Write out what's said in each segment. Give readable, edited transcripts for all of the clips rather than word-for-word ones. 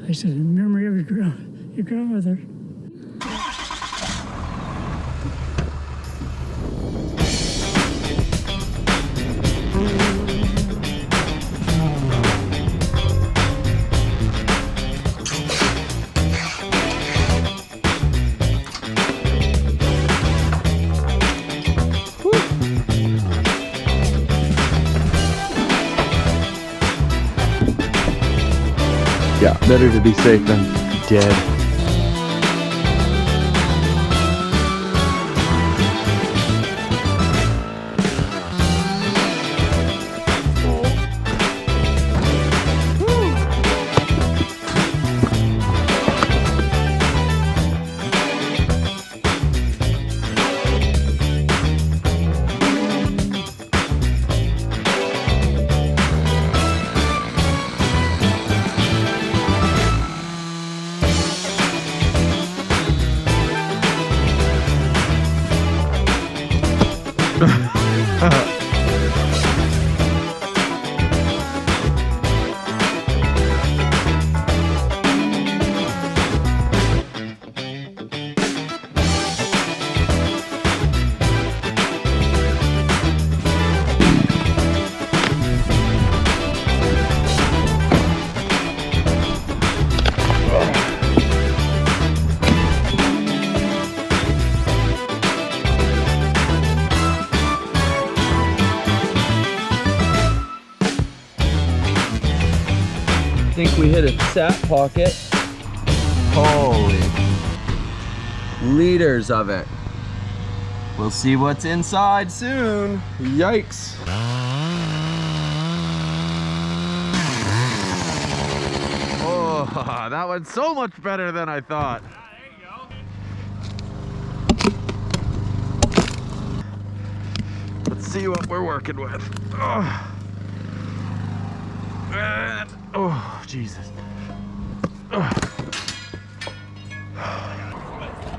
I said, in memory of your grandmother. Yeah, better to be safe than dead. I think we hit a sap pocket. Holy liters of it. We'll see what's inside soon. Yikes. Oh, that went so much better than I thought. Let's see what we're working with. Oh, oh Jesus.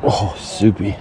Oh, soupy.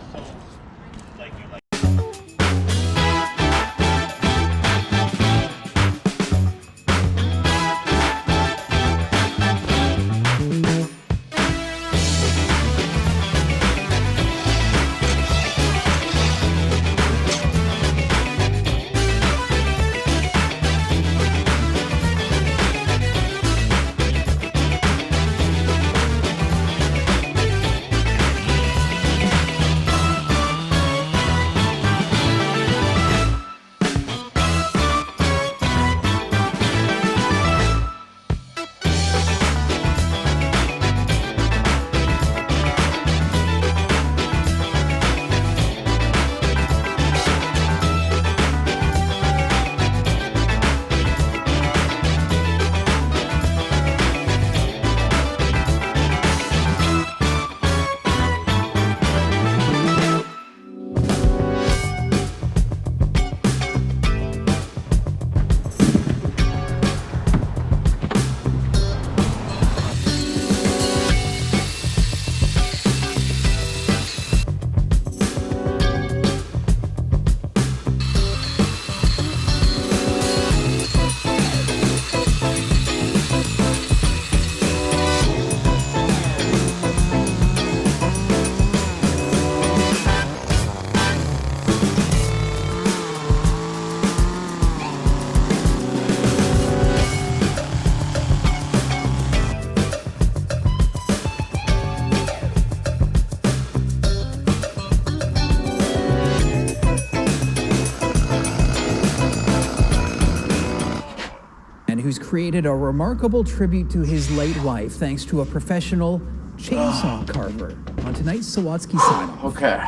Who's created a remarkable tribute to his late wife thanks to a professional chainsaw carver on tonight's Sawatsky sign-off. Okay.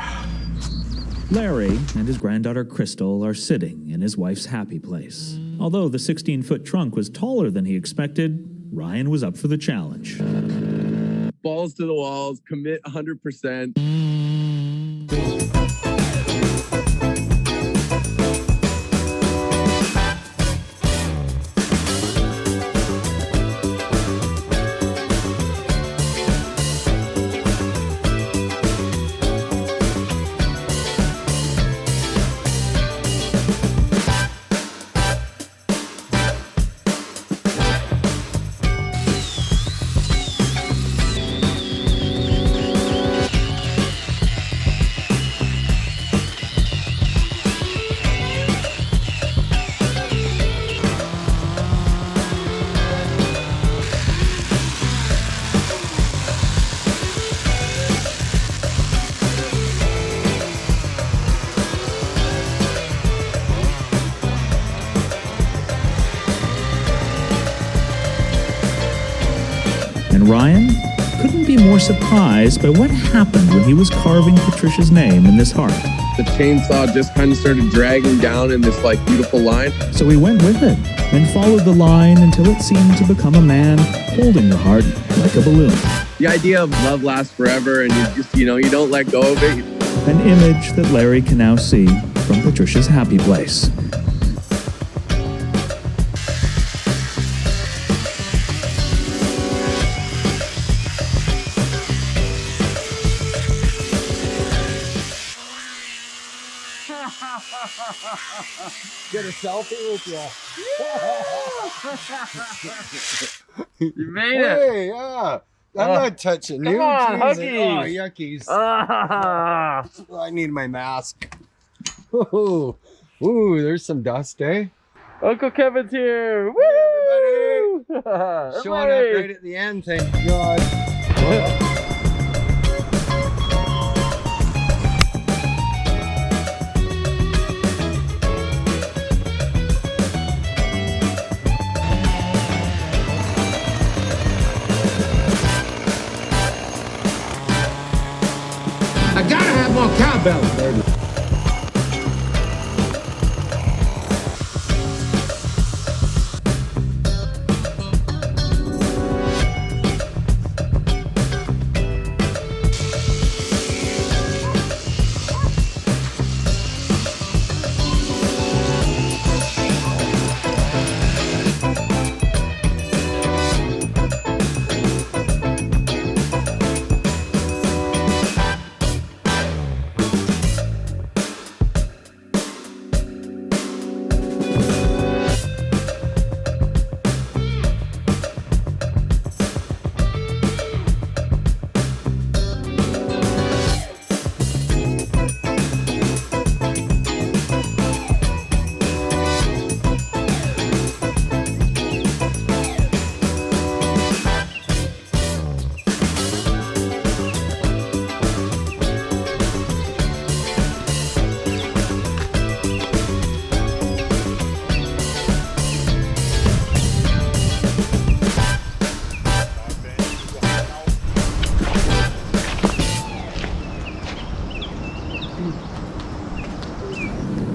Larry and his granddaughter Crystal are sitting in his wife's happy place. Although the 16-foot trunk was taller than he expected, Ryan was up for the challenge. Balls to the walls, commit 100%. And Ryan couldn't be more surprised by what happened when he was carving Patricia's name in this heart. The chainsaw just kind of started dragging down in this like beautiful line. So he went with it and followed the line until it seemed to become a man holding the heart like a balloon. The idea of love lasts forever and you just, you don't let go of it. An image that Larry can now see from Patricia's happy place. Get a selfie with you. You made it. Hey, yeah. I'm not touching you. Come on, Jesus. huggies. Oh, yuckies. I need my mask. Ooh, there's some dust, eh? Uncle Kevin's here. Woo! Hey, everybody. Showing up right at the end, thank God. I gotta have more cowbell, baby.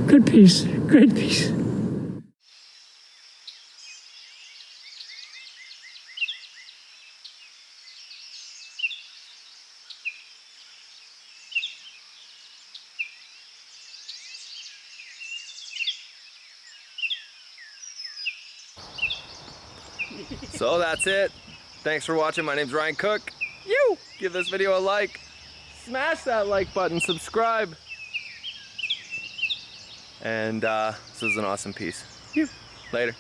Good piece, great piece. So that's it. Thanks for watching. My name's Ryan Cook. Give this video a like. Smash that like button. Subscribe. And this was an awesome piece. Later.